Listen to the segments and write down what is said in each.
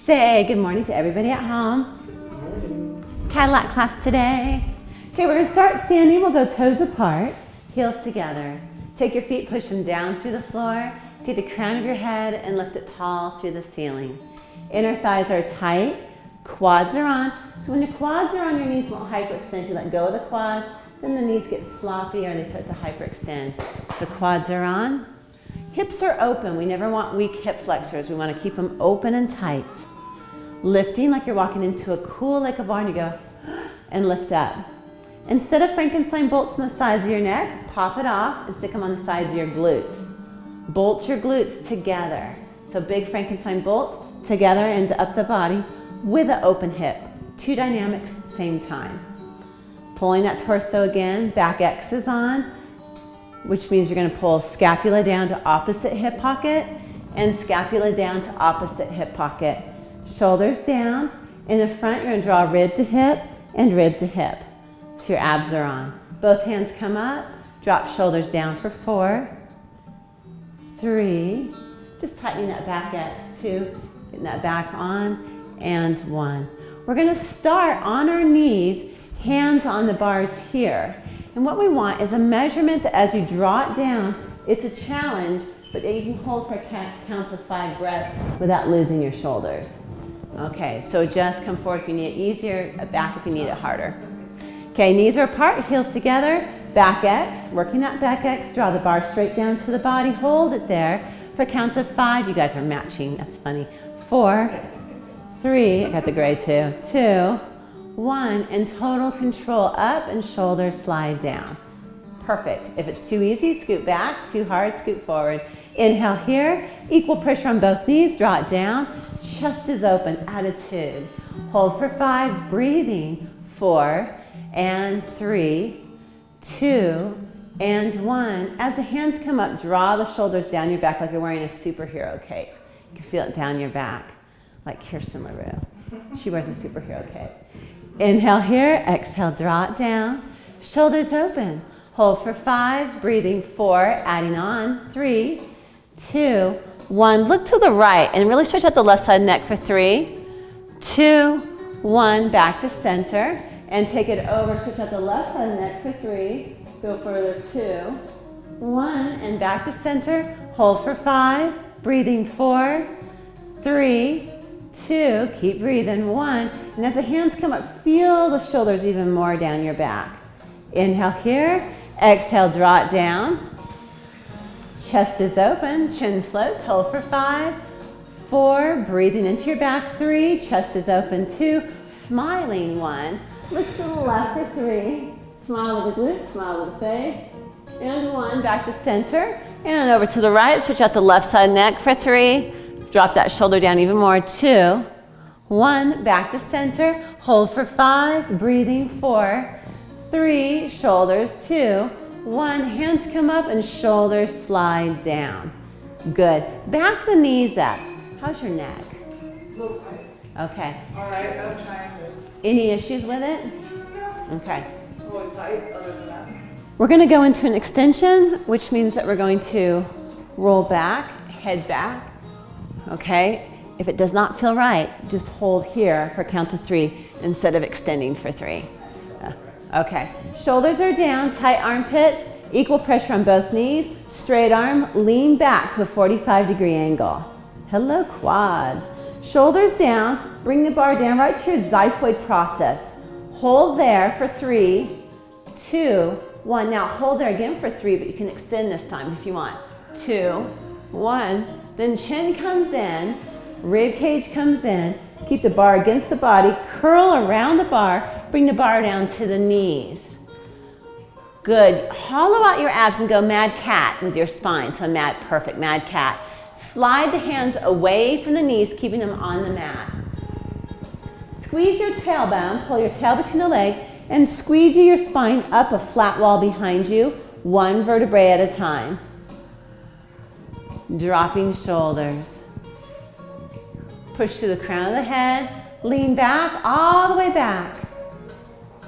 Say good morning to everybody at home. Cadillac class today. Okay, we're gonna start standing. We'll go toes apart, heels together. Take your feet, push them down through the floor. Take the crown of your head and lift it tall through the ceiling. Inner thighs are tight, quads are on. So when your quads are on, your knees won't hyperextend. If you let go of the quads, then the knees get sloppy or they start to hyperextend. So quads are on. Hips are open. We never want weak hip flexors. We want to keep them open and tight. Lifting like you're walking into a cool lake of water, you go and lift up. Instead of Frankenstein bolts on the sides of your neck, pop it off and stick them on the sides of your glutes. Bolt your glutes together. So big Frankenstein bolts together and up the body with an open hip. Two dynamics, same time. Pulling that torso again, back X is on, which means you're gonna pull scapula down to opposite hip pocket and scapula down to opposite hip pocket. Shoulders down. In the front, you're gonna draw rib to hip and rib to hip. So your abs are on. Both hands come up, drop shoulders down for 4, 3, just tightening that back X, 2, getting that back on, and 1. We're gonna start on our knees, hands on the bars here. And what we want is a measurement that as you draw it down, it's a challenge, but that you can hold for a count of 5 breaths without losing your shoulders. Okay, so just come forward if you need it easier, back if you need it harder. Okay, knees are apart, heels together, back X, working that back X, draw the bar straight down to the body, hold it there for a count of 5. You guys are matching, that's funny. 4, 3, I got the gray too, 2, 1, and total control up and shoulders slide down. Perfect. If it's too easy, scoot back, too hard, scoot forward. Inhale here, equal pressure on both knees, draw it down, chest is open, attitude. Hold for 5, breathing, 4, and 3, 2, and 1. As the hands come up, draw the shoulders down your back like you're wearing a superhero cape. You can feel it down your back, like Kirsten LaRue. She wears a superhero cape. Inhale here, exhale, draw it down. Shoulders open. Hold for 5, breathing, 4, adding on, 3, 2, 1. Look to the right and really stretch out the left side neck for 3, 2, 1. Back to center and take it over, stretch out the left side of the neck for 3, go further, 2, 1, and back to center. Hold for 5, breathing, 4, 3, 2, keep breathing, 1. And as the hands come up, feel the shoulders even more down your back. Inhale here, exhale, draw it down. Chest is open, chin floats, hold for 5, 4, breathing into your back, 3, chest is open, 2, smiling, 1. Look to the left for 3, smile with the glutes, smile with the face, and 1, back to center, and over to the right, switch out the left side neck for 3, drop that shoulder down even more, 2, 1, back to center, hold for 5, breathing, 4, 3, shoulders, 2, 1, hands come up and shoulders slide down. Good. Back the knees up. How's your neck? A little tight. Okay. All right, I'm trying to. Any issues with it? No. Okay. It's always tight, other than that. We're going to go into an extension, which means that we're going to roll back, head back. Okay? If it does not feel right, just hold here for a count of 3 instead of extending for 3. Okay, shoulders are down, tight armpits, equal pressure on both knees, straight arm, lean back to a 45-degree angle. Hello, quads. Shoulders down, bring the bar down right to your xiphoid process. Hold there for 3, 2, 1. Now hold there again for 3, but you can extend this time if you want. 2, 1. Then chin comes in, rib cage comes in. Keep the bar against the body, curl around the bar, bring the bar down to the knees. Good. Hollow out your abs and go mad cat with your spine. So perfect, mad cat. Slide the hands away from the knees, keeping them on the mat. Squeeze your tailbone, pull your tail between the legs, and squeegee your spine up a flat wall behind you, 1 vertebrae at a time. Dropping shoulders. Push to the crown of the head, lean back, all the way back.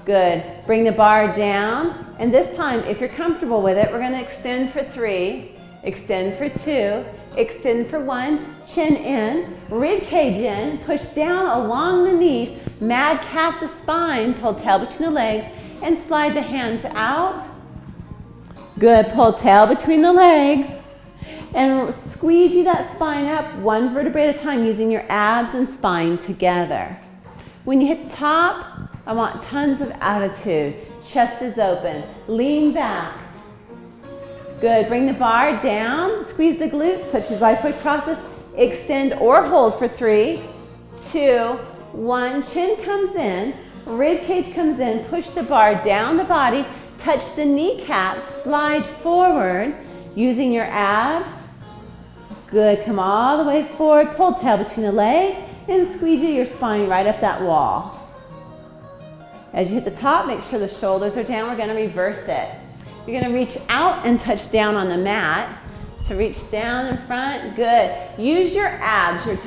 Good. Bring the bar down, and this time, if you're comfortable with it, we're gonna extend for 3, extend for 2, extend for 1, chin in, rib cage in, push down along the knees, mad cat the spine, pull tail between the legs, and slide the hands out. Good, pull tail between the legs, and squeegee that spine up 1 vertebrae at a time using your abs and spine together. When you hit the top, I want tons of attitude. Chest is open, lean back. Good, bring the bar down, squeeze the glutes, touch your xiphoid process, extend or hold for 3, 2, 1, chin comes in, rib cage comes in, push the bar down the body, touch the kneecaps, slide forward using your abs. Good, come all the way forward, pull tail between the legs, and squeegee your spine right up that wall. As you hit the top, make sure the shoulders are down. We're gonna reverse it. You're gonna reach out and touch down on the mat. So reach down in front, good. Use your abs, your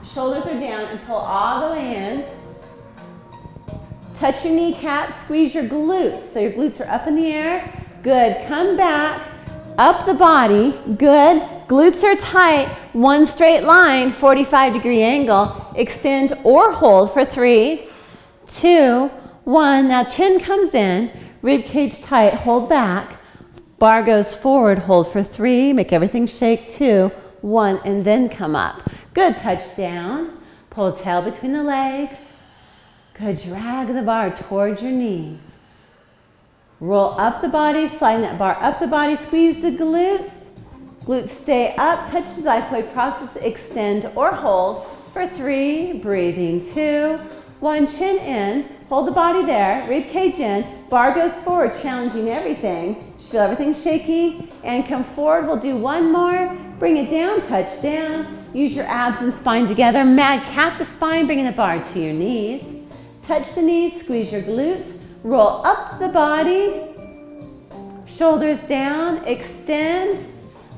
shoulders are down, and pull all the way in. Touch your kneecaps, squeeze your glutes. So your glutes are up in the air, good. Come back, up the body, good. Glutes are tight, 1 straight line, 45-degree angle. Extend or hold for 3, 2, 1. Now chin comes in, rib cage tight, hold back. Bar goes forward, hold for 3, make everything shake, 2, 1, and then come up. Good, touch down, pull tail between the legs. Good, drag the bar towards your knees. Roll up the body, sliding that bar up the body, squeeze the glutes. Glutes stay up, touch the xiphoid process, extend or hold for 3, breathing, 2, 1, chin in, hold the body there, rib cage in, bar goes forward, challenging everything. Feel everything shaking, and come forward. We'll do 1 more, bring it down, touch down, use your abs and spine together, mad cat the spine, bringing the bar to your knees. Touch the knees, squeeze your glutes, roll up the body, shoulders down, extend,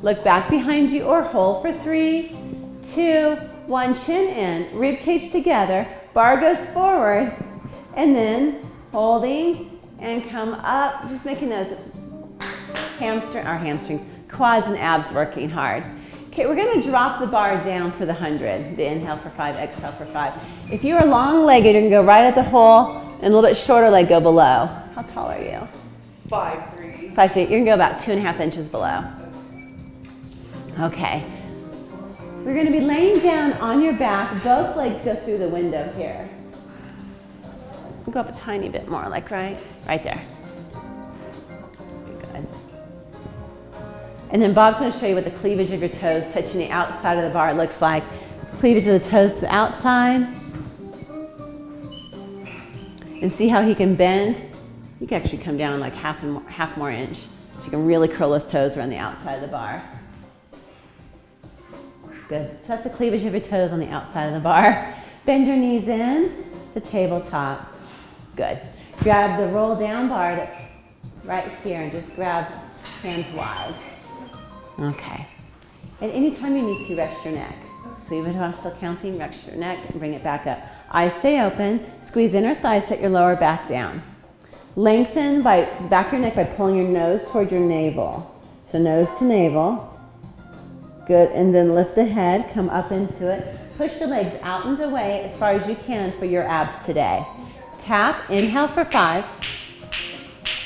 look back behind you or hold for 3, 2, 1, chin in, rib cage together, bar goes forward, and then holding and come up, just making those hamstrings, quads and abs working hard. Okay, we're gonna drop the bar down for the 100. The inhale for 5, exhale for 5. If you are long-legged, you're gonna go right at the hole, and a little bit shorter leg go below. How tall are you? 5'3". 5'3". You're gonna go about 2.5 inches below. Okay. We're gonna be laying down on your back. Both legs go through the window here. We'll go up a tiny bit more, like right there. Good. And then Bob's gonna show you what the cleavage of your toes touching the outside of the bar looks like. Cleavage of the toes to the outside. And see how he can bend? You can actually come down like half more inch. So you can really curl those toes around the outside of the bar. Good. So that's the cleavage of your toes on the outside of the bar. Bend your knees in, the tabletop. Good. Grab the roll down bar that's right here and just grab hands wide. Okay. At any time you need to, rest your neck. So even if I'm still counting, rest your neck and bring it back up. Eyes stay open. Squeeze inner thighs, set your lower back down. Lengthen by the back of your neck by pulling your nose toward your navel. So nose to navel. Good, and then lift the head, come up into it. Push the legs out and away as far as you can for your abs today. Tap, inhale for 5.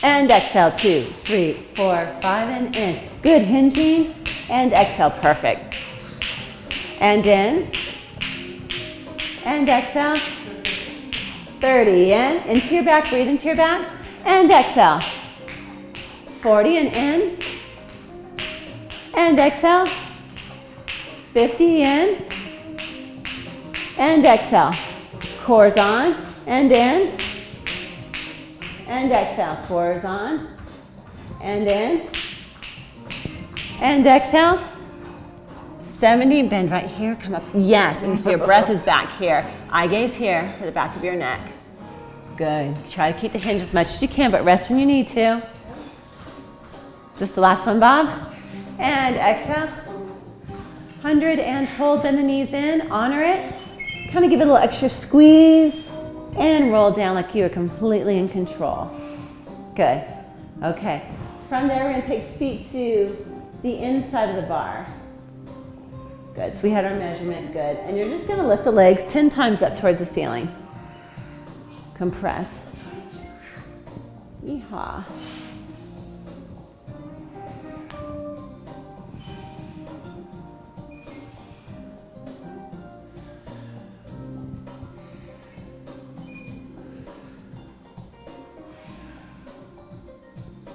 And exhale, 2, 3, 4, 5, and in. Good, hinging, and exhale, perfect. And in, and exhale. 30, into your back, breathe into your back, and exhale. 40, and in, and exhale. 50 in, and exhale. Cores on, and in, and exhale. Cores on, and in, and exhale. 70, bend right here, come up. Yes, and so your breath is back here. Eye gaze here to the back of your neck. Good. Try to keep the hinge as much as you can, but rest when you need to. Just the last one, Bob. And exhale. 100 and hold, bend the knees in, honor it. Kind of give it a little extra squeeze and roll down like you are completely in control. Good. Okay. From there, we're going to take feet to the inside of the bar. Good, so we had our measurement, good. And you're just gonna lift the legs 10 times up towards the ceiling. Compress. Yeehaw.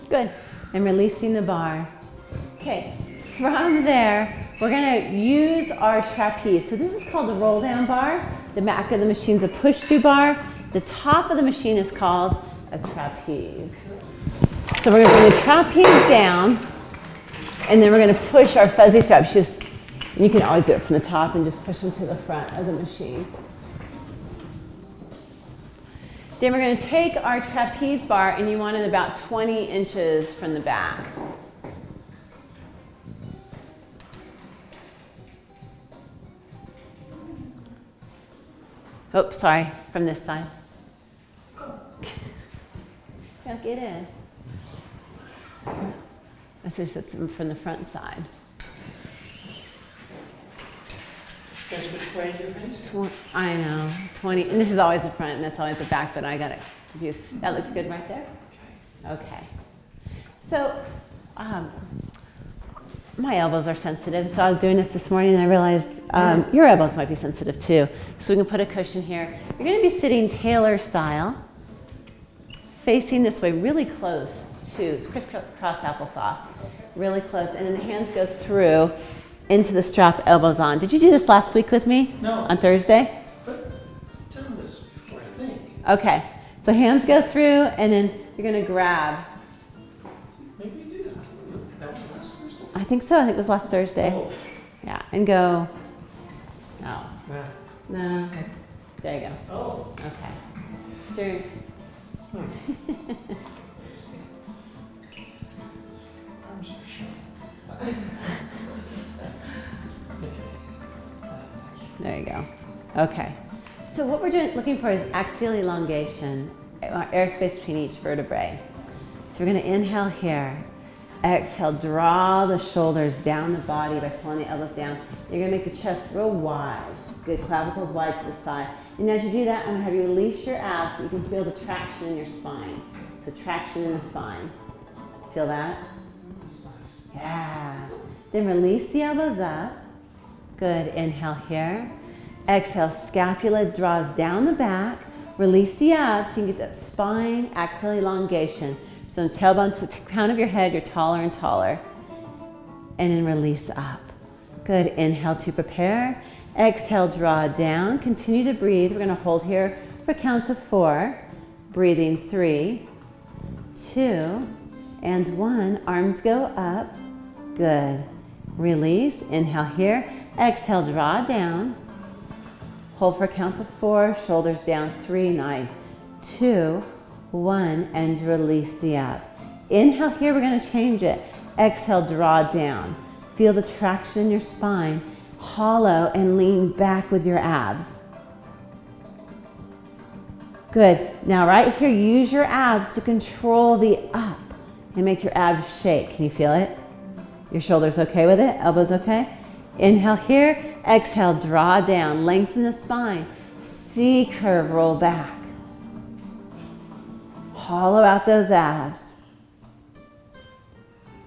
Good, and releasing the bar. Okay, from there, we're gonna use our trapeze. So this is called the roll down bar. The back of the machine's a push-to bar. The top of the machine is called a trapeze. So we're gonna bring the trapeze down, and then we're gonna push our fuzzy straps. You can always do it from the top and just push them to the front of the machine. Then we're going to take our trapeze bar, and you want it about 20 inches from the back. Oh, sorry, from this side. Like it is. This is from the front side. Guess which way you're facing? I know, 20, and this is always the front and that's always the back, but I got it confused. That looks good right there? Okay. So, my elbows are sensitive, so I was doing this morning and I realized your elbows might be sensitive too. So we can put a cushion here. You're gonna be sitting tailor style, facing this way really close to crisscross applesauce, really close, and then the hands go through into the strap, elbows on. Did you do this last week with me? No. On Thursday? But I've done this before, I think. Okay, so hands go through and then you're gonna grab. Maybe you did. That was last Thursday? I think so, I think it was last Thursday. Oh. Yeah, and go, oh, Nah. no, there you go. Oh. Okay, sure. I'm so sure. There you go. Okay. So what we're looking for is axial elongation, airspace between each vertebrae. So we're going to inhale here. Exhale, draw the shoulders down the body by pulling the elbows down. You're going to make the chest real wide. Good, clavicles wide to the side. And as you do that, I'm going to have you release your abs so you can feel the traction in your spine. So traction in the spine. Feel that? Yeah. Then release the elbows up. Good, inhale here. Exhale, scapula draws down the back. Release the abs so you can get that spine axial elongation. So tailbone to the crown of your head, you're taller and taller. And then release up. Good, inhale to prepare. Exhale, draw down. Continue to breathe. We're gonna hold here for a count of 4. Breathing 3, 2, and 1. Arms go up. Good. Release, inhale here. Exhale, draw down. Hold for a count of 4, shoulders down, 3, nice. 2, 1, and release the up. Inhale here, we're gonna change it. Exhale, draw down. Feel the traction in your spine. Hollow and lean back with your abs. Good, now right here, use your abs to control the up and make your abs shake. Can you feel it? Your shoulders okay with it? Elbows okay? Inhale here, exhale, draw down, lengthen the spine, C-curve, roll back. Hollow out those abs.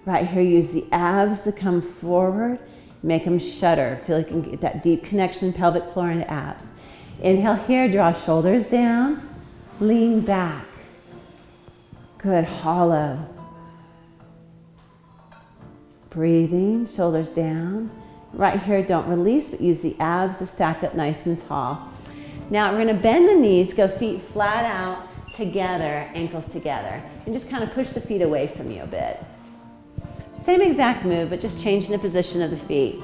Right here, use the abs to come forward, make them shudder. Feel like you can get that deep connection, pelvic floor and abs. Inhale here, draw shoulders down, lean back. Good, hollow. Breathing, shoulders down. Right here, don't release, but use the abs to stack up nice and tall. Now we're gonna bend the knees, go feet flat out, together, ankles together, and just kind of push the feet away from you a bit. Same exact move, but just changing the position of the feet.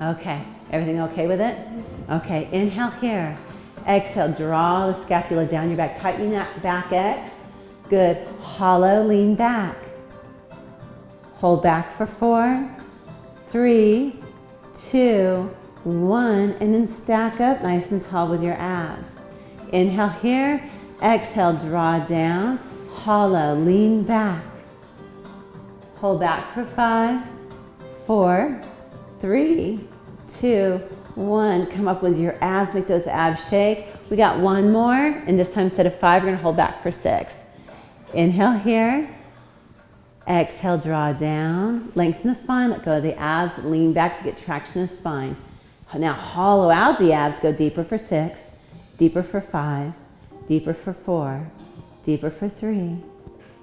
Okay, everything okay with it? Okay, inhale here. Exhale, draw the scapula down your back, tightening that back X. Good, hollow, lean back. Hold back for 4, 3, 2, 1, and then stack up nice and tall with your abs. Inhale here, exhale, draw down, hollow, lean back. Hold back for 5, 4, 3, 2, 1. Come up with your abs, make those abs shake. We got one more, and this time instead of 5, we're gonna hold back for 6. Inhale here. Exhale, draw down. Lengthen the spine, let go of the abs, lean back to get traction in the spine. Now hollow out the abs, go deeper for 6, deeper for 5, deeper for 4, deeper for 3,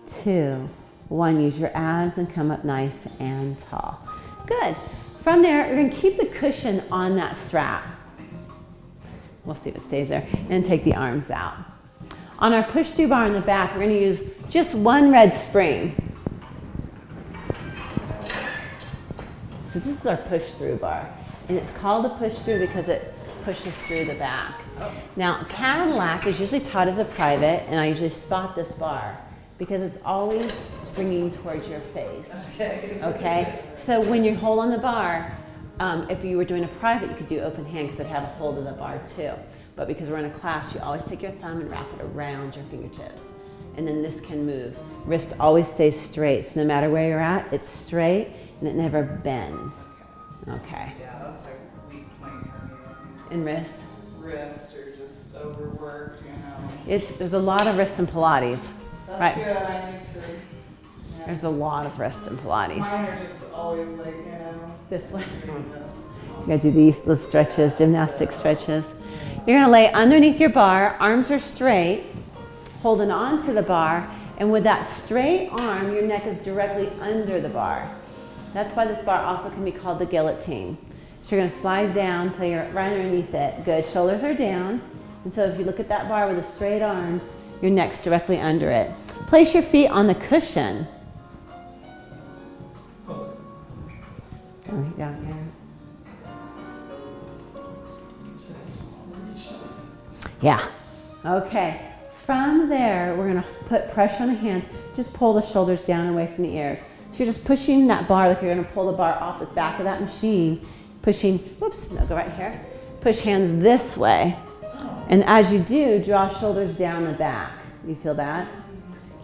2, 1. Use your abs and come up nice and tall. Good. From there, we're gonna keep the cushion on that strap. We'll see if it stays there. And take the arms out. On our push-through bar in the back, we're gonna use just one red spring. So this is our push-through bar. And it's called a push-through because it pushes through the back. Now, Cadillac is usually taught as a private, and I usually spot this bar because it's always springing towards your face. Okay? So when you hold on the bar, if you were doing a private, you could do open hand because it'd have a hold of the bar too. But because we're in a class, you always take your thumb and wrap it around your fingertips. And then this can move. Wrist always stays straight. So no matter where you're at, it's straight and it never bends. Okay. Yeah, that's like a weak point for me. And wrist? Wrist or just overworked, you know. There's a lot of wrist and Pilates. That's right. good. I need to. Yeah. There's a lot of wrist and Pilates. Mine are just always like, you know. This way. Doing this. You gotta do those stretches, gymnastic stretches. You're gonna lay underneath your bar, arms are straight, holding on to the bar, and with that straight arm, your neck is directly under the bar. That's why this bar also can be called the guillotine. So you're gonna slide down until you're right underneath it. Good, shoulders are down. And so if you look at that bar with a straight arm, your neck's directly under it. Place your feet on the cushion. Down here. Yeah. Okay. From there, we're going to put pressure on the hands. Just pull the shoulders down away from the ears. So you're just pushing that bar like you're going to pull the bar off the back of that machine. Pushing, whoops, no, go right here. Push hands this way. And as you do, draw shoulders down the back. You feel that?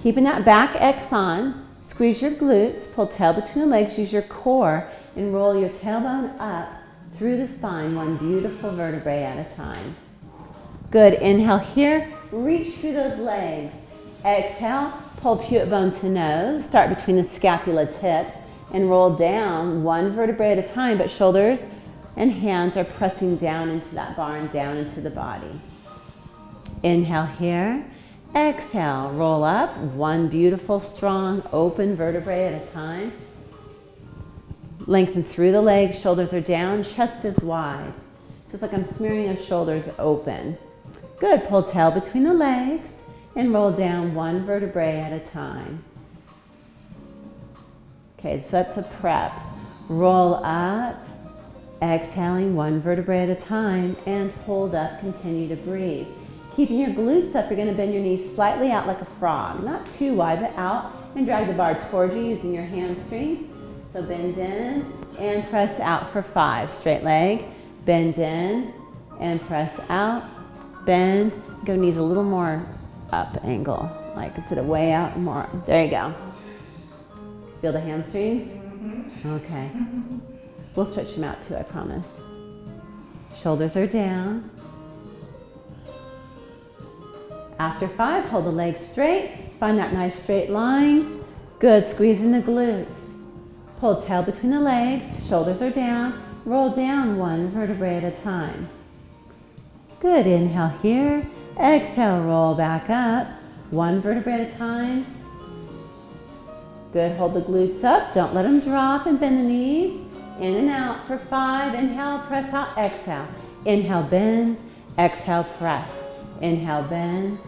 Keeping that back X on, squeeze your glutes, pull tail between the legs, use your core, and roll your tailbone up through the spine, one beautiful vertebrae at a time. Good, inhale here, reach through those legs. Exhale, pull pute bone to nose, start between the scapula tips, and roll down one vertebrae at a time, but shoulders and hands are pressing down into that bar and down into the body. Inhale here, exhale, roll up, one beautiful, strong, open vertebrae at a time. Lengthen through the legs, shoulders are down, chest is wide. So it's like I'm smearing those shoulders open. Good, pull tail between the legs and roll down one vertebrae at a time. Okay, so that's a prep. Roll up, exhaling one vertebrae at a time, and hold up, continue to breathe. Keeping your glutes up, you're gonna bend your knees slightly out like a frog. Not too wide, but out, and drag the bar towards you using your hamstrings. So bend in and press out for 5. Straight leg, bend in and press out. Bend, go knees a little more up angle, like instead of way out, more. There you go. Feel the hamstrings? Okay. We'll stretch them out too, I promise. Shoulders are down. After 5, hold the legs straight. Find that nice straight line. Good, squeezing the glutes. Pull tail between the legs, shoulders are down. Roll down one vertebrae at a time. Good, inhale here. Exhale, roll back up. One vertebrae at a time. Good, hold the glutes up. Don't let them drop and bend the knees. In and out for 5. Inhale, press out, exhale. Inhale, bend. Exhale, press. Inhale, bend.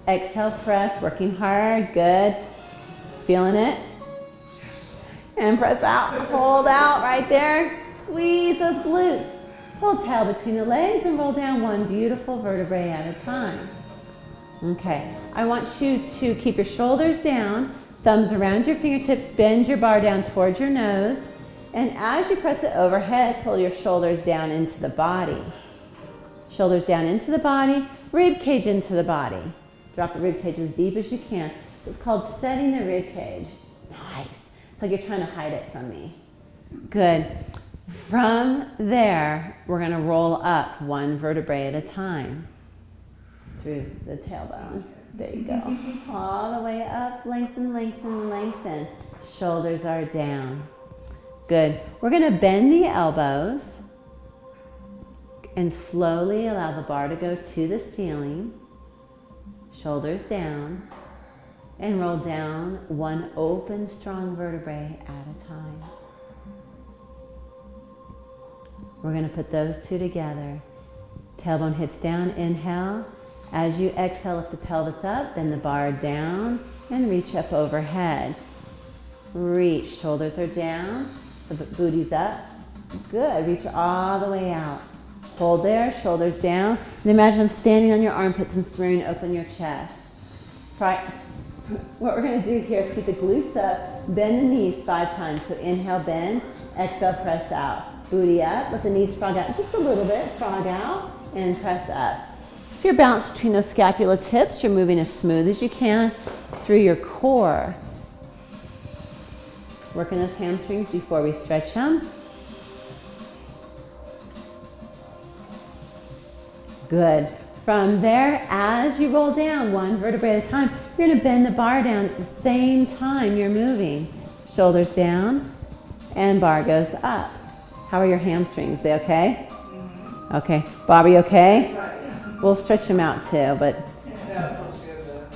Exhale, press. Working hard. Good. Feeling it? Yes. And press out. Hold out right there. Squeeze those glutes. Pull tail between the legs and roll down one beautiful vertebrae at a time. Okay, I want you to keep your shoulders down, thumbs around your fingertips, bend your bar down towards your nose, and as you press it overhead, pull your shoulders down into the body. Shoulders down into the body, rib cage into the body. Drop the rib cage as deep as you can. So it's called setting the rib cage. Nice. It's like you're trying to hide it from me. Good. From there, we're going to roll up one vertebrae at a time through the tailbone. There you go. All the way up, lengthen, lengthen, lengthen. Shoulders are down. Good. We're going to bend the elbows and slowly allow the bar to go to the ceiling. Shoulders down. And roll down one open, strong vertebrae at a time. We're going to put those two together. Tailbone hits down, inhale. As you exhale, lift the pelvis up, bend the bar down, and reach up overhead. Reach, shoulders are down, the booty's up. Good, reach all the way out. Hold there, shoulders down. And imagine I'm standing on your armpits and smearing open your chest. What we're going to do here is keep the glutes up, bend the knees 5 times. So inhale, bend, exhale, press out. Booty up, let the knees frog out just a little bit, frog out, and press up. So you're balanced between those scapula tips. You're moving as smooth as you can through your core. Working those hamstrings before we stretch them. Good. From there, as you roll down one vertebrae at a time, you're going to bend the bar down at the same time you're moving. Shoulders down, and bar goes up. How are your hamstrings? They okay? Mm-hmm. Okay. Bobby, okay? Yeah. We'll stretch them out too, but...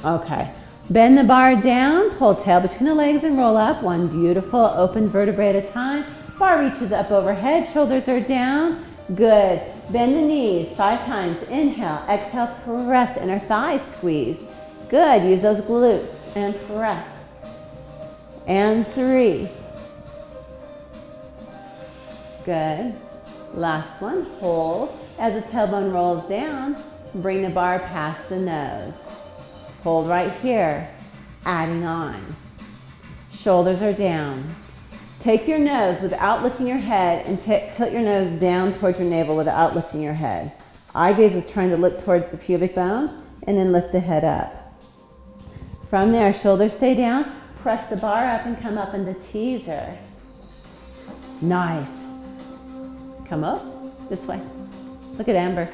Okay. Bend the bar down, pull tail between the legs and roll up. One beautiful open vertebrae at a time. Bar reaches up overhead, shoulders are down. Good. Bend the knees 5 times. Inhale, exhale, press inner thighs, squeeze. Good. Use those glutes and press. And 3. Good. Last one. Hold. As the tailbone rolls down, bring the bar past the nose. Hold right here. Adding on. Shoulders are down. Take your nose without lifting your head and tilt your nose down towards your navel without lifting your head. Eye gaze is trying to look towards the pubic bone and then lift the head up. From there, shoulders stay down. Press the bar up and come up into teaser. Nice. Come up this way. Look at Amber.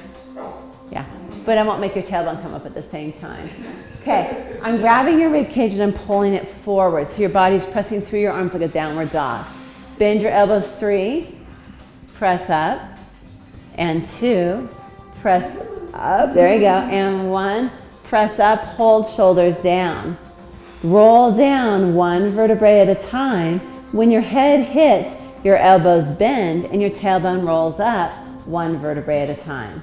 Yeah, but I won't make your tailbone come up at the same time. Okay, I'm grabbing your rib cage and I'm pulling it forward. So your body's pressing through your arms like a downward dog. Bend your elbows 3, press up, and 2, press up, there you go, and 1, press up, hold shoulders down. Roll down one vertebrae at a time. When your head hits, your elbows bend and your tailbone rolls up one vertebrae at a time.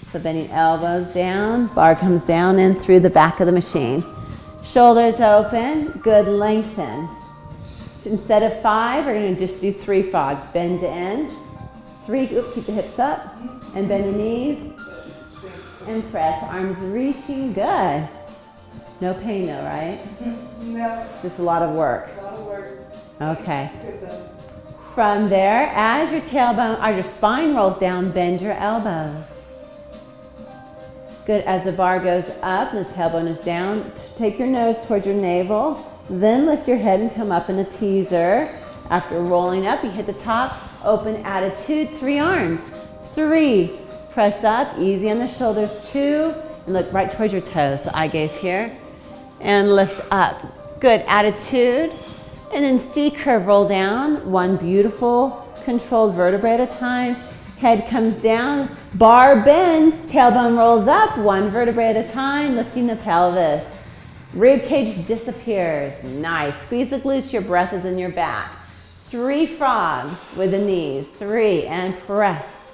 So bending elbows down, bar comes down and through the back of the machine. Shoulders open, good lengthen. Instead of 5, we're going to just do 3 frogs. Bend to end, 3, keep the hips up, and bend the knees, and press. Arms reaching, good. No pain though, right? No. Just a lot of work. A lot of work. Okay. From there, as your tailbone, or your spine rolls down, bend your elbows. Good, as the bar goes up and the tailbone is down, take your nose towards your navel, then lift your head and come up in a teaser. After rolling up, you hit the top, open attitude, 3 arms. 3, press up, easy on the shoulders. 2, and look right towards your toes, so eye gaze here. And lift up. Good, attitude. And then C-curve, roll down, one beautiful controlled vertebrae at a time. Head comes down, bar bends, tailbone rolls up, one vertebrae at a time, lifting the pelvis. Rib cage disappears. Nice. Squeeze the glutes, your breath is in your back. 3 frogs with the knees. 3, and press.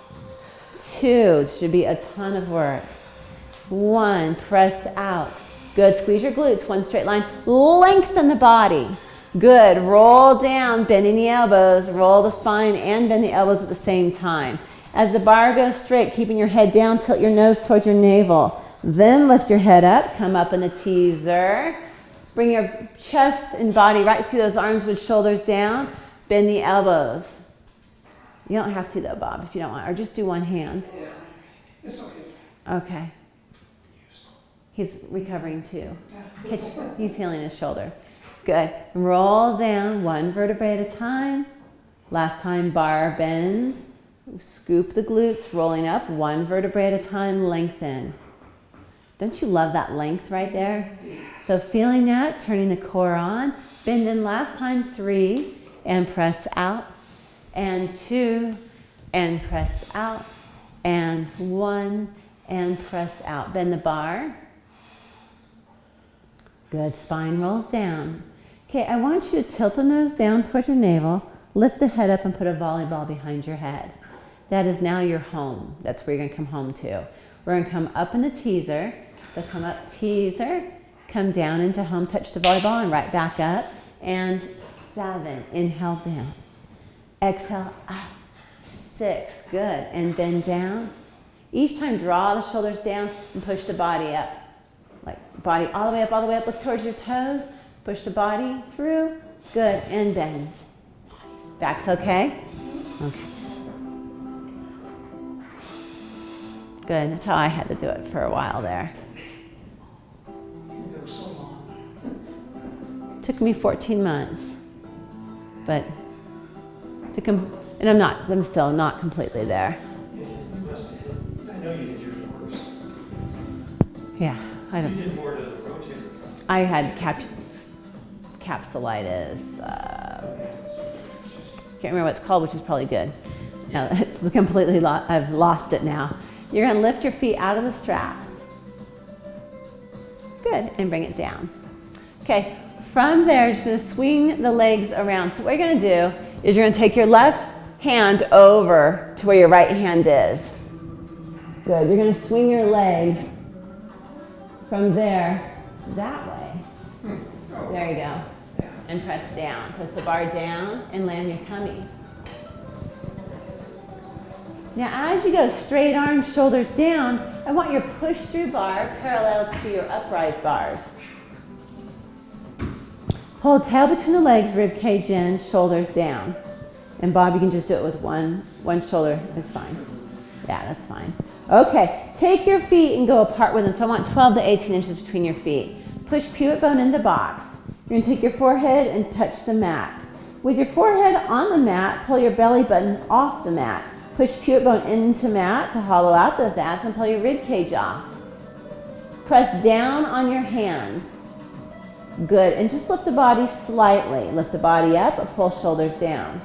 2, should be a ton of work. 1, press out. Good, squeeze your glutes, one straight line. Lengthen the body. Good, roll down, bending the elbows, roll the spine and bend the elbows at the same time. As the bar goes straight, keeping your head down, tilt your nose towards your navel. Then lift your head up, come up in a teaser. Bring your chest and body right through those arms with shoulders down. Bend the elbows. You don't have to though, Bob, if you don't want, or just do one hand. Yeah, it's okay. Okay. He's recovering too. He's healing his shoulder. Good. Roll down one vertebrae at a time. Last time, bar bends. Scoop the glutes, rolling up one vertebrae at a time, lengthen. Don't you love that length right there? So feeling that, turning the core on. Bend in last time, 3, and press out. And 2, and press out. And 1, and press out. Bend the bar. Good, spine rolls down. Okay, I want you to tilt the nose down towards your navel, lift the head up and put a volleyball behind your head. That is now your home. That's where you're gonna come home to. We're gonna come up in the teaser. So come up, teaser, come down into home, touch the volleyball and right back up. And 7, inhale down. Exhale up, 6, good. And bend down. Each time draw the shoulders down and push the body up. Like body all the way up, look towards your toes. Push the body through, good, and bend. Nice. Back's okay? Okay. Good, that's how I had to do it for a while there. You go so long. Took me 14 months, but and I'm still not completely there. Yeah, you must have. I know you did yours worse. Yeah, You did more to the rotator cuff. I had capsulitis. Can't remember what it's called, which is probably good. No, it's completely I've lost it now. You're gonna lift your feet out of the straps. Good, and bring it down. Okay, from there, you're just gonna swing the legs around. So what you're gonna do is you're gonna take your left hand over to where your right hand is. Good, you're gonna swing your legs from there that way. There you go. And press down. Press the bar down and land your tummy. Now as you go straight arms, shoulders down, I want your push through bar parallel to your uprise bars. Hold tail between the legs, rib cage in, shoulders down. And Bob, you can just do it with one shoulder, it's fine. Yeah, that's fine. Okay, take your feet and go apart with them. So I want 12 to 18 inches between your feet. Push pivot bone into box. You're gonna take your forehead and touch the mat. With your forehead on the mat, pull your belly button off the mat. Push pivot bone into mat to hollow out those abs and pull your rib cage off. Press down on your hands. Good, and just lift the body slightly. Lift the body up, but pull shoulders down.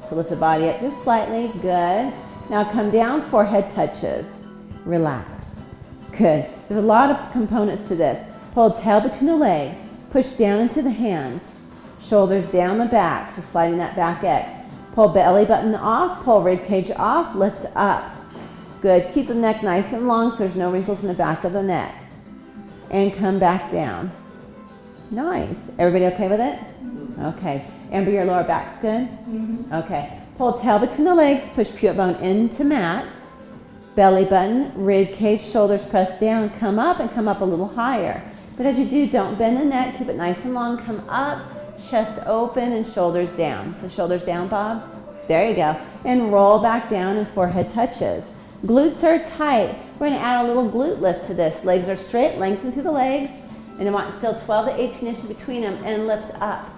So lift the body up just slightly, good. Now come down, forehead touches. Relax. Good. There's a lot of components to this. Pull tail between the legs. Push down into the hands. Shoulders down the back, so sliding that back X. Pull belly button off, pull rib cage off, lift up. Good. Keep the neck nice and long so there's no wrinkles in the back of the neck. And come back down. Nice. Everybody okay with it? Okay. Amber, your lower back's good? Okay. Pull tail between the legs, push pivot bone into mat. Belly button, rib cage, shoulders press down, come up and come up a little higher. But as you do, don't bend the neck, keep it nice and long, come up, chest open and shoulders down. So shoulders down, Bob. There you go. And roll back down and forehead touches. Glutes are tight. We're gonna add a little glute lift to this. Legs are straight, lengthen through the legs. And I want still 12 to 18 inches between them and lift up.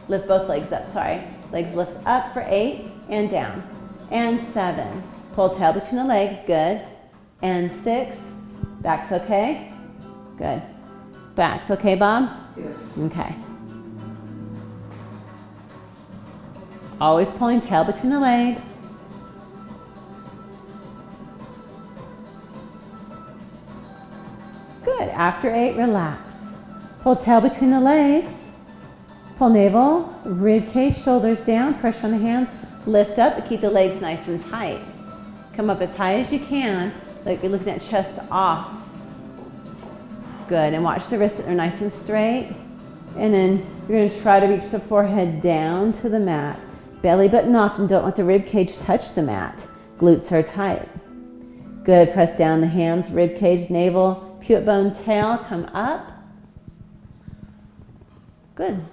Lift both legs up, sorry. Legs lift up for 8 and down. And 7. Pull tail between the legs, good. And 6. Back's okay? Good. Back's okay, Bob? Yes. Okay. Always pulling tail between the legs. Good. After 8, relax. Pull tail between the legs. Pull navel, rib cage, shoulders down, pressure on the hands. Lift up, but keep the legs nice and tight. Come up as high as you can, like you're looking at chest off. Good, and watch the wrists that are nice and straight. And then you're gonna try to reach the forehead down to the mat. Belly button off and don't let the rib cage touch the mat. Glutes are tight. Good, press down the hands, rib cage, navel, pivot bone, tail, come up. Good.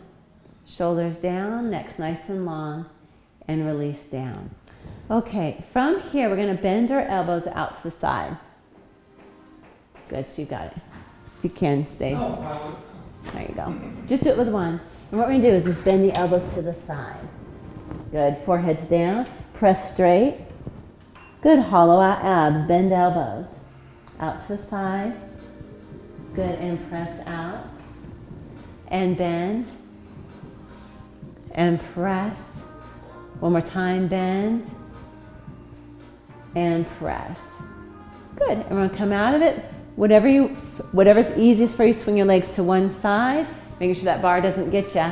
Shoulders down, neck's nice and long, and release down. Okay, from here, we're gonna bend our elbows out to the side. Good, so you got it. You can stay. No, There you go. Just do it with one. And what we're gonna do is just bend the elbows to the side. Good, forehead's down, press straight. Good, hollow out abs, bend elbows. Out to the side. Good, and press out. And bend. And press. One more time, bend. And press. Good, and we're gonna come out of it. Whatever's easiest for you, swing your legs to one side, making sure that bar doesn't get you.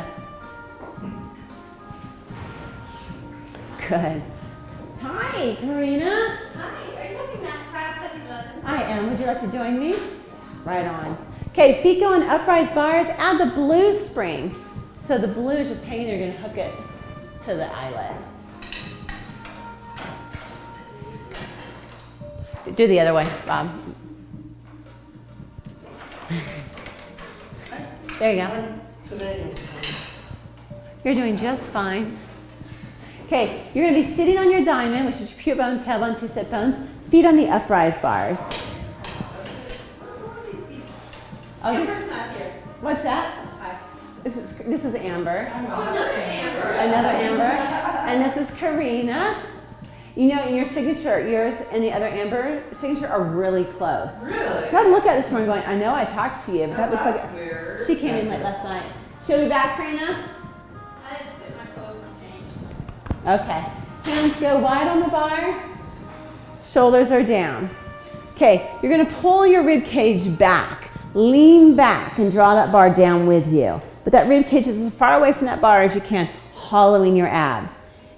Good. Hi, Karina. Hi, are you having math class at 11? I am. Would you like to join me? Right on. Okay, feet go in upright bars. Add the blue spring. So the blue is just hanging there. You're going to hook it to the eyelet. Do the other way, Bob. There you go. Today. You're doing just fine. Okay, you're going to be sitting on your diamond, which is your pure bone, tailbone, two sit bones, feet on the uprise bars. Oh, Amber's not here. what's that? Hi. This is Amber. Oh, another Amber. Another Amber. And this is Karina. You know, in your signature, yours and the other Amber signature are really close. Really? So I look at this one going, I know I talked to you, but that looks That's like weird. she came in late last night. She'll be back, Karina? I had to fit my clothes and change. Okay. Hands go wide on the bar. Shoulders are down. Okay, you're gonna pull your rib cage back. Lean back and draw that bar down with you. But that rib cage is as far away from that bar as you can, hollowing your abs.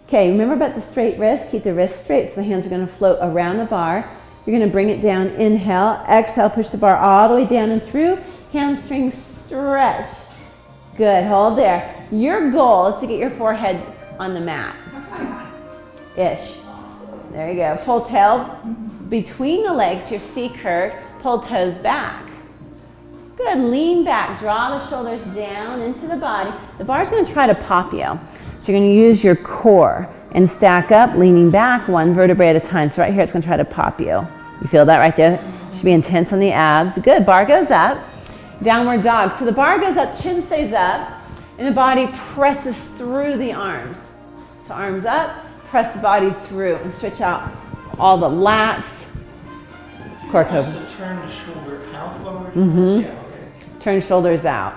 Okay, remember about the straight wrist. Keep the wrist straight so the hands are gonna float around the bar. You're gonna bring it down, inhale, exhale, push the bar all the way down and through. Hamstrings stretch. Good, hold there. Your goal is to get your forehead on the mat. Ish. There you go. Pull tail between the legs, your C curve. Pull toes back. Good, lean back. Draw the shoulders down into the body. The bar's gonna try to pop you. So you're gonna use your core and stack up, leaning back one vertebrae at a time. So right here, it's gonna try to pop you. You feel that right there? Should be intense on the abs. Good, bar goes up. Downward dog. So the bar goes up, chin stays up, and the body presses through the arms. So arms up, press the body through and stretch out all the lats. Core cobra. To turn the shoulder out forward. Mhm. Yeah, okay. Turn shoulders out.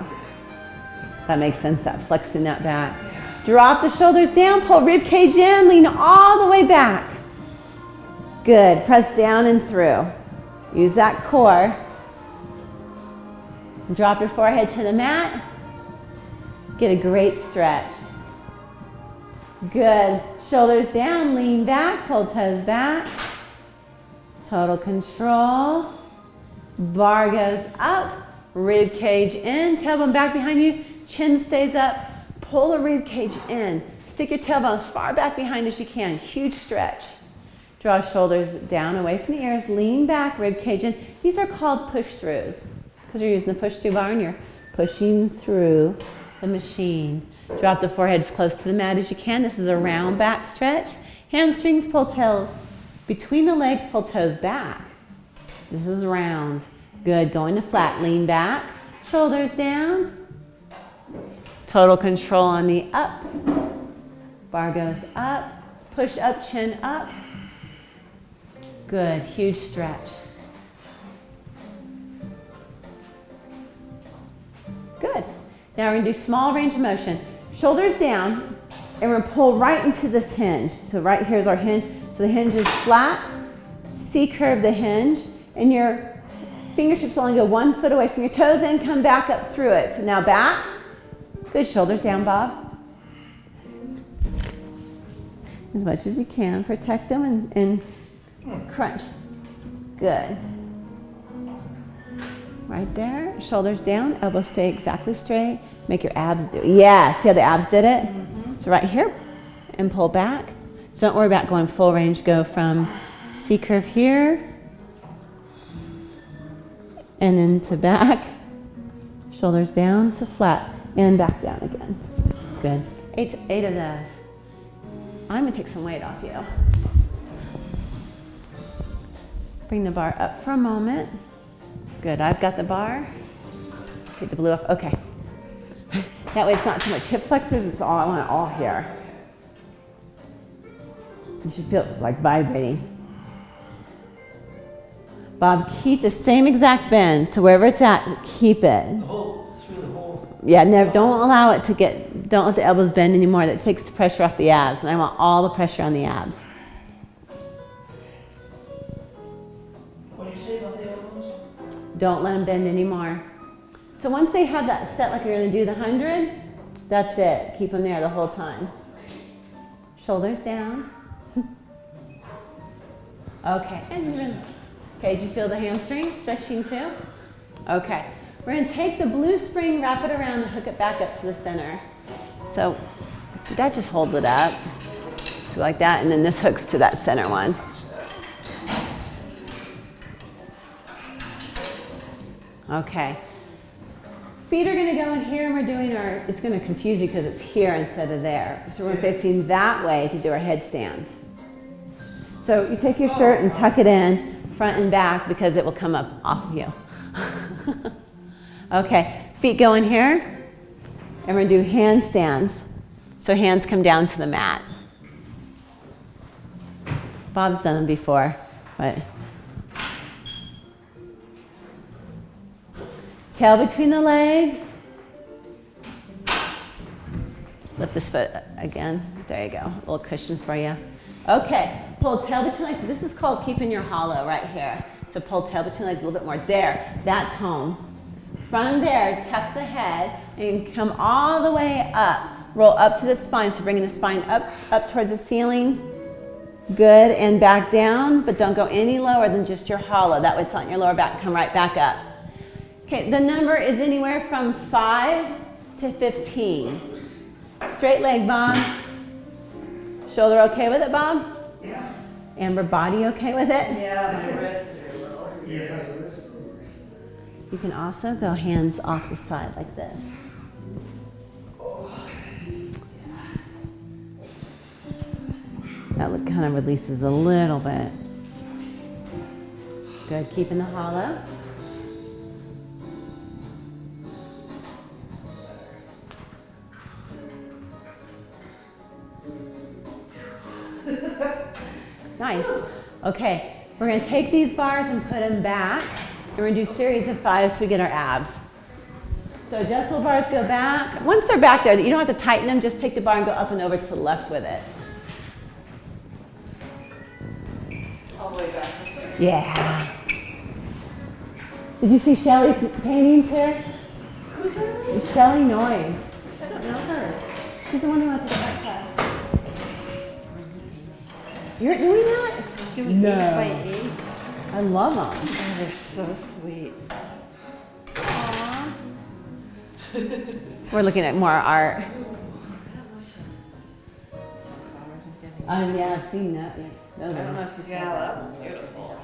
That makes sense, that flexing that back. Drop the shoulders down, pull rib cage in, lean all the way back. Good, press down and through. Use that core. Drop your forehead to the mat. Get a great stretch. Good, shoulders down, lean back, pull toes back. Total control. Bar goes up, rib cage in, tailbone back behind you, chin stays up. Pull the rib cage in. Stick your tailbone as far back behind as you can. Huge stretch. Draw shoulders down away from the ears. Lean back, rib cage in. These are called push-throughs because you're using the push-through bar and you're pushing through the machine. Drop the forehead as close to the mat as you can. This is a round back stretch. Hamstrings, pull tail between the legs, pull toes back. This is round. Good, going to flat. Lean back, shoulders down. Total control on the up. Bar goes up, push up, chin up. Good, huge stretch. Good. Now we're gonna do small range of motion. Shoulders down, and we're gonna pull right into this hinge. So right here's our hinge. So the hinge is flat, C-curve the hinge, and your fingertips only go 1 foot away from your toes and come back up through it. So now back. Good, shoulders down, Bob. As much as you can, protect them and crunch. Good. Right there, shoulders down, elbows stay exactly straight. Make your abs do it. Yeah, see how the abs did it? So right here, and pull back. So don't worry about going full range. Go from C-curve here, and then to back. Shoulders down to flat. And back down again. Good. Eight of those. I'm gonna take some weight off you. Bring the bar up for a moment. Good, I've got the bar. Take the blue off. Okay. That way it's not so much hip flexors, it's all, I want it all here. You should feel it like vibrating. Bob, keep the same exact bend. So wherever it's at, keep it. The whole, through the whole. Yeah, never, don't allow it to get, don't let the elbows bend anymore. That takes the pressure off the abs. And I want all the pressure on the abs. What did you say about the elbows? Don't let them bend anymore. So once they have that set like you're gonna do the 100, that's it. Keep them there the whole time. Shoulders down. Okay, and we're gonna, okay, did you feel the hamstring stretching too? Okay, we're gonna take the blue spring, wrap it around, and hook it back up to the center. So that just holds it up. So like that, and then this hooks to that center one. Okay. Feet are gonna go in here and we're doing our, it's gonna confuse you because it's here instead of there. So we're facing that way to do our headstands. So you take your shirt and tuck it in front and back because it will come up off of you. Okay, feet go in here and we're gonna do handstands. So hands come down to the mat. Bob's done them before, but. Tail between the legs. Lift this foot again. There you go. A little cushion for you. Okay, pull tail between legs. So this is called keeping your hollow right here. So pull tail between legs a little bit more. There, that's home. From there, tuck the head and come all the way up. Roll up to the spine. So bringing the spine up towards the ceiling. Good, and back down, but don't go any lower than just your hollow. That way it's not in your lower back. Come right back up. Okay, the number is anywhere from 5 to 15. Straight leg, Bob. Shoulder okay with it, Bob? Yeah. Amber, body okay with it? Yeah, my wrists are a little. Yeah. You can also go hands off the side like this. That kind of releases a little bit. Good, keeping the hollow. Nice. Okay, we're gonna take these bars and put them back, and we're gonna do a series of 5 so we get our abs. So adjustable bars go back. Once they're back there, you don't have to tighten them, just take the bar and go up and over to the left with it. All the way back this way. Yeah. Did you see Shelly's paintings here? Who's that? Shelly Noyes. I don't know her. She's the one who went to the art class. You're doing that? Doing No. 8x8s. I love them. Oh, they're so sweet. Aww. We're looking at more art. Yeah, I've seen that. Yeah. Those I don't know are, if you saw Yeah, that. that's beautiful.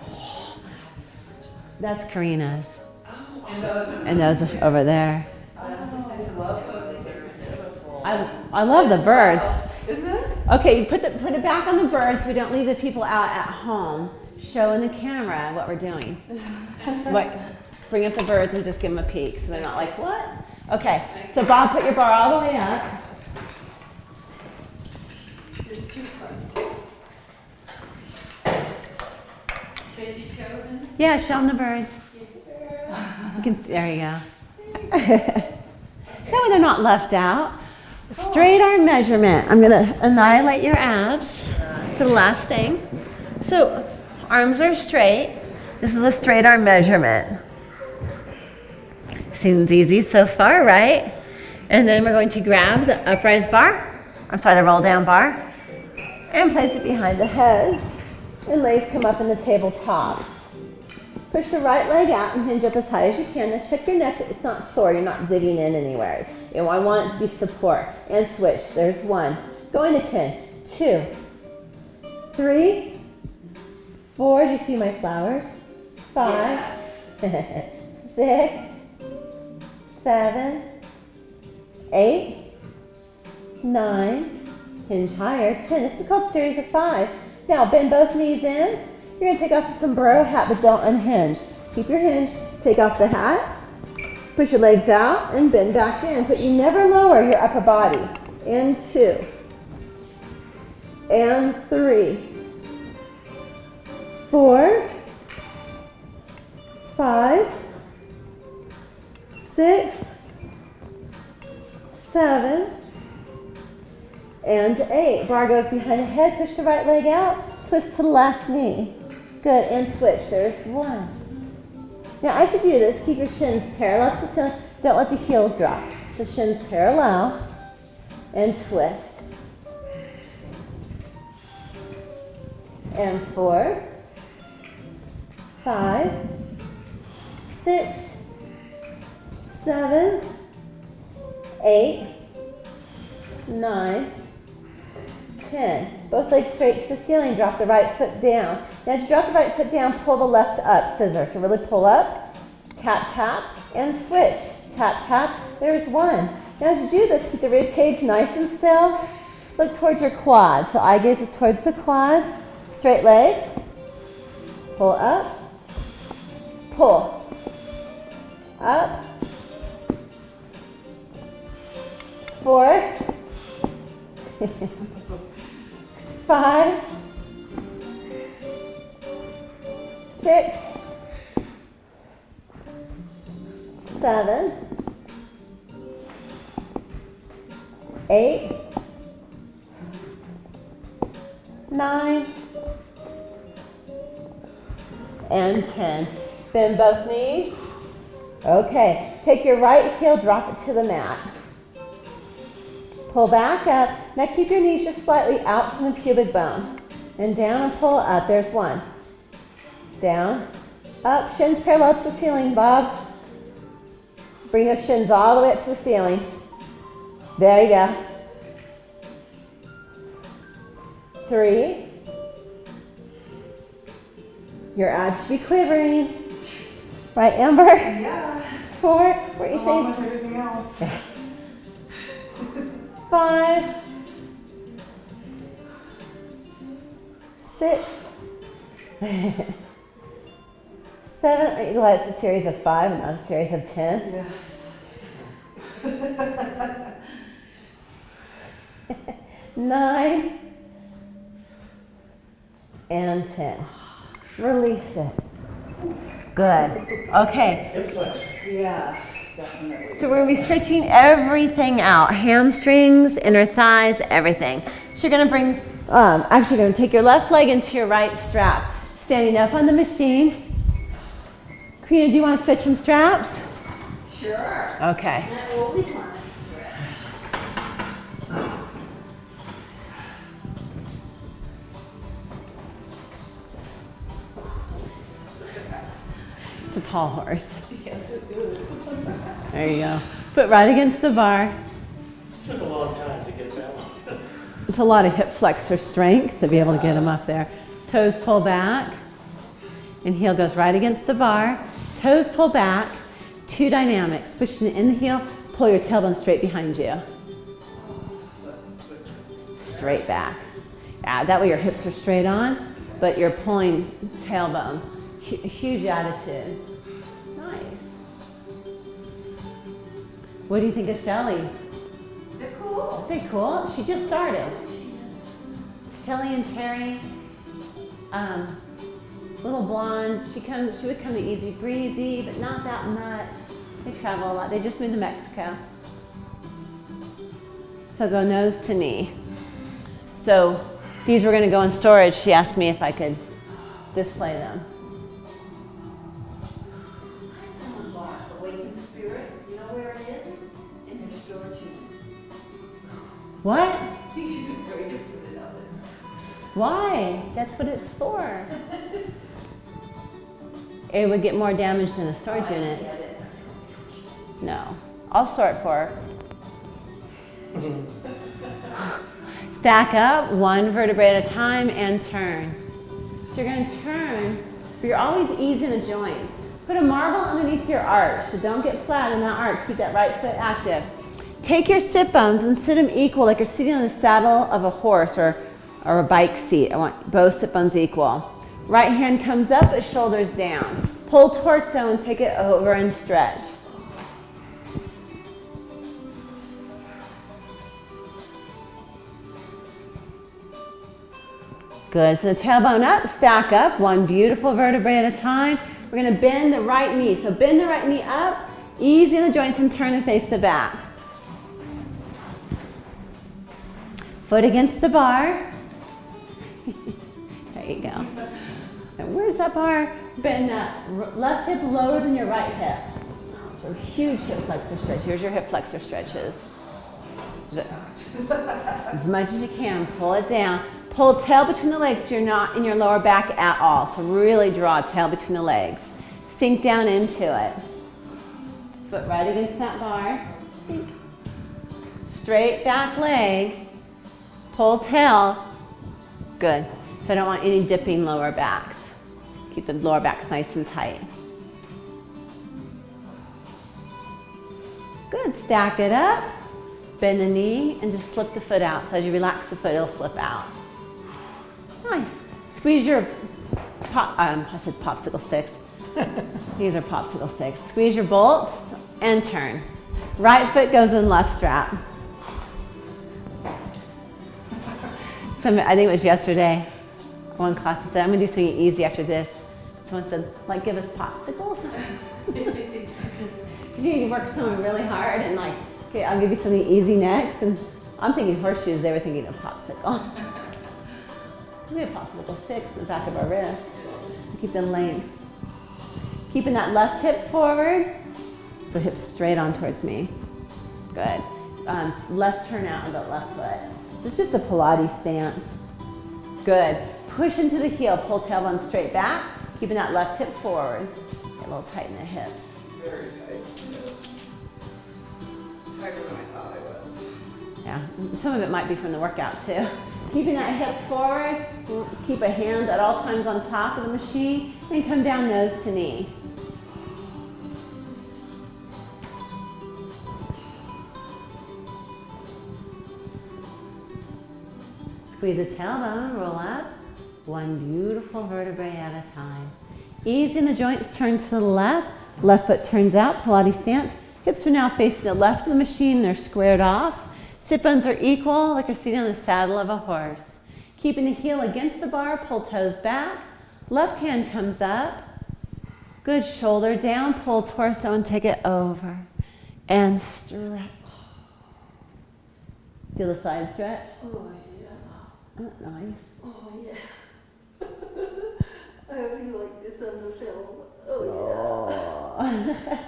that's Karina's. Oh, And those are over there. I love those. They're beautiful. I love the birds. Isn't it? Okay, put it back on the birds so we don't leave the people out at home showing the camera what we're doing. Bring up the birds and just give them a peek so they're not like, what? Okay, so Bob, put your bar all the way up. It's too fun. Should you show them? Yeah, show them the birds. You can see, there you go. That way they're not left out. Straight arm measurement. I'm gonna annihilate your abs for the last thing. So arms are straight. This is a straight arm measurement. Seems easy so far, right? And then we're going to grab the uprise bar, the roll down bar, and place it behind the head. And legs come up in the tabletop. Push the right leg out and hinge up as high as you can. Then check your neck. It's not sore. You're not digging in anywhere. You know, I want it to be support. And switch. There's 1. Going to 10. 2. 3. 4. Do you see my flowers? 5. 6. 7. 8. 9. Hinge higher. 10. This is called series of 5. Now bend both knees in. You're going to take off the sombrero hat, but don't unhinge. Keep your hinge. Take off the hat. Push your legs out and bend back in, but you never lower your upper body. And 2. And 3. 4. 5. 6. 7. And 8. Bar goes behind the head. Push the right leg out. Twist to the left knee. Good. And switch. There's 1. Now, as you do this, keep your shins parallel to the ceiling. Don't let the heels drop. So shins parallel and twist. And 4, 5, 6, 7, 8, 9, 10. Both legs straight to the ceiling. Drop the right foot down. Now, as you drop the right foot down, pull the left up. Scissor. So really pull up, tap, tap, and switch. Tap, tap. There's 1. Now, as you do this, keep the rib cage nice and still. Look towards your quads. So eye gaze is towards the quads. Straight legs. Pull up. Pull. Up. 4. 5. 6. 7. 8. 9. And 10. Bend both knees. Okay. Take your right heel, drop it to the mat. Pull back up. Now keep your knees just slightly out from the pubic bone. And down and pull up. There's 1. Down. Up. Shins parallel to the ceiling, Bob. Bring those shins all the way up to the ceiling. There you go. 3. Your abs should be quivering. Right, Amber? Yeah. 4. What are you Along saying? with everything else. 5. 6. 7. Are you glad it's a series of 5 and not a series of 10? Yes. 9. And 10. Release it. Good. Okay. Hip flex. Yeah, definitely. So we're going to be stretching everything out. Hamstrings, inner thighs, everything. So you're going to bring, actually you're going to take your left leg into your right strap. Standing up on the machine. Karina, do you want to stretch some straps? Sure. Okay. I always want to stretch. It's a tall horse. Yes, it is. There you go. Foot right against the bar. Took a long time to get that one. It's a lot of hip flexor strength to be able to get them up there. Toes pull back. And heel goes right against the bar. Toes pull back. 2 dynamics. Pushing in the heel. Pull your tailbone straight behind you. Straight back. Yeah, that way your hips are straight on, but you're pulling tailbone. Huge attitude. Nice. What do you think of Shelly's? They're cool. Are they cool? She just started. Shelly and Terry, little blonde. She would come to Easy Breezy, but not that much. They travel a lot. They just moved to Mexico. So go nose to knee. So these were going to go in storage. She asked me if I could display them. Someone bought Awakened Spirit. You know where it is? In their storage unit. What? I think she's afraid to put it out there. Why? That's what it's for. It would get more damage than a storage unit. Get it. No. I'll sort for her. Stack up 1 vertebrae at a time and turn. So you're going to turn, but you're always easing the joints. Put a marble underneath your arch, so don't get flat in that arch. Keep that right foot active. Take your sit bones and sit them equal, like you're sitting on the saddle of a horse or a bike seat. I want both sit bones equal. Right hand comes up, the shoulders down. Pull torso and take it over and stretch. Good. Put the tailbone up, stack up, one beautiful vertebrae at a time. We're gonna bend the right knee. So bend the right knee up, easy in the joints and turn and face the back. Foot against the bar. There you go. And where's that bar? Bend that left hip lower than your right hip. So huge hip flexor stretch. Here's your hip flexor stretches. As much as you can, pull it down. Pull tail between the legs so you're not in your lower back at all. So really draw tail between the legs. Sink down into it. Foot right against that bar. Straight back leg. Pull tail. Good. So I don't want any dipping lower backs. Keep the lower backs nice and tight. Good. Stack it up. Bend the knee and just slip the foot out. So as you relax the foot, it'll slip out. Nice. Squeeze your I said popsicle sticks. These are popsicle sticks. Squeeze your bolts and turn. Right foot goes in left strap. I think it was yesterday, one class said, I'm gonna do something easy after this. Someone said, like, give us popsicles? You need to work someone really hard and like, okay, I'll give you something easy next. And I'm thinking horseshoes, they were thinking of popsicle. We have popsicle sticks in the back of our wrist. Keep the length. Keeping that left hip forward, so hips straight on towards me. Good. Less turn out on the left foot. So it's just a Pilates stance. Good. Push into the heel, pull tailbone straight back, keeping that left hip forward. Get a little tight in the hips. Very tight hips. Tighter than I thought I was. Yeah, some of it might be from the workout too. Keeping that hip forward, keep a hand at all times on top of the machine, and come down nose to knee. Squeeze the tailbone, roll up, one beautiful vertebrae at a time. Easy in the joints, turn to the left, left foot turns out, Pilates stance. Hips are now facing the left of the machine, they're squared off. Sit bones are equal, like you're sitting on the saddle of a horse. Keeping the heel against the bar, pull toes back. Left hand comes up. Good, shoulder down, pull torso and take it over. And stretch. Feel the side stretch? Oh, yeah. Oh, nice. Oh, yeah. I feel like this on the film. Oh, yeah.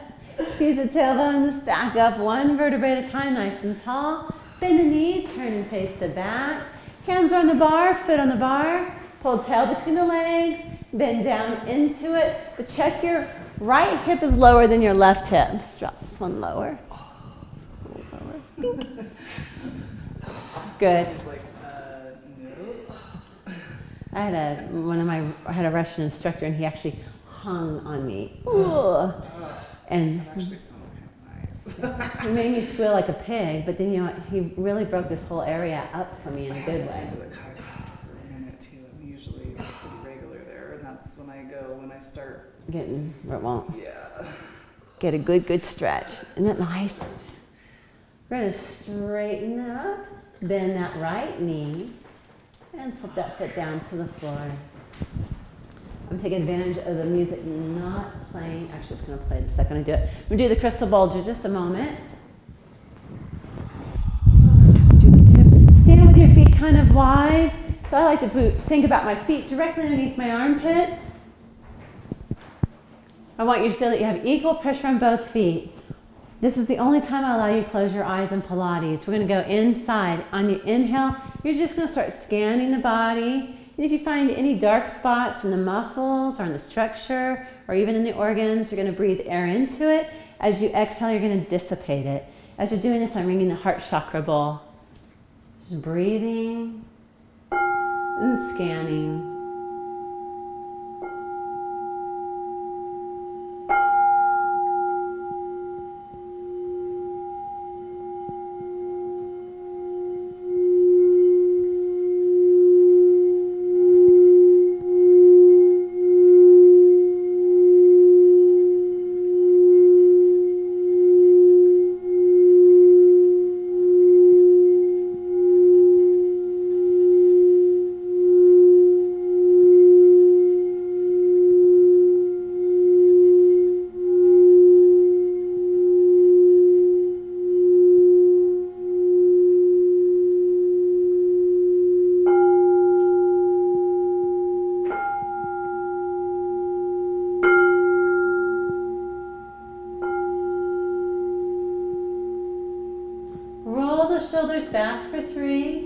Squeeze the tailbone to stack up one vertebrae at a time, nice and tall. Bend the knee, turn and face the back. Hands on the bar, foot on the bar. Pull tail between the legs. Bend down into it. But check your right hip is lower than your left hip. Just drop this one lower. Good. He's like, no. I had a Russian instructor and he actually hung on me. Ooh. And That actually sounds kind of nice. it made me squeal like a pig, but then you know what? He really broke this whole area up for me in a good way. I do the chiropractor for a minute too. I'm usually pretty regular there, and that's when I go when I start Getting where it won't. Yeah. Get a good stretch. Isn't that nice? We're gonna straighten up, bend that right knee, and slip that foot down to the floor. I'm taking advantage of the music not playing. Actually, it's going to play in a second. I'm going to do the crystal bulger just a moment. Stand with your feet kind of wide. So I like to think about my feet directly underneath my armpits. I want you to feel that you have equal pressure on both feet. This is the only time I allow you to close your eyes in Pilates. We're going to go inside. On your inhale, you're just going to start scanning the body. And if you find any dark spots in the muscles or in the structure or even in the organs, you're going to breathe air into it. As you exhale, you're going to dissipate it. As you're doing this, I'm ringing the heart chakra bowl. Just breathing and scanning. the shoulders back for 3.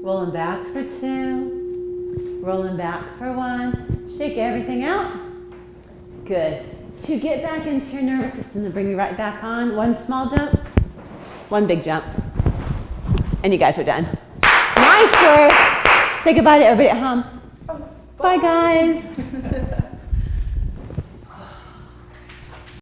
Rolling back for 2. Rolling back for 1. Shake everything out. Good. To get back into your nervous system, to bring you right back on, 1 small jump, 1 big jump. And you guys are done. Nice work. Say goodbye to everybody at home. Bye, guys.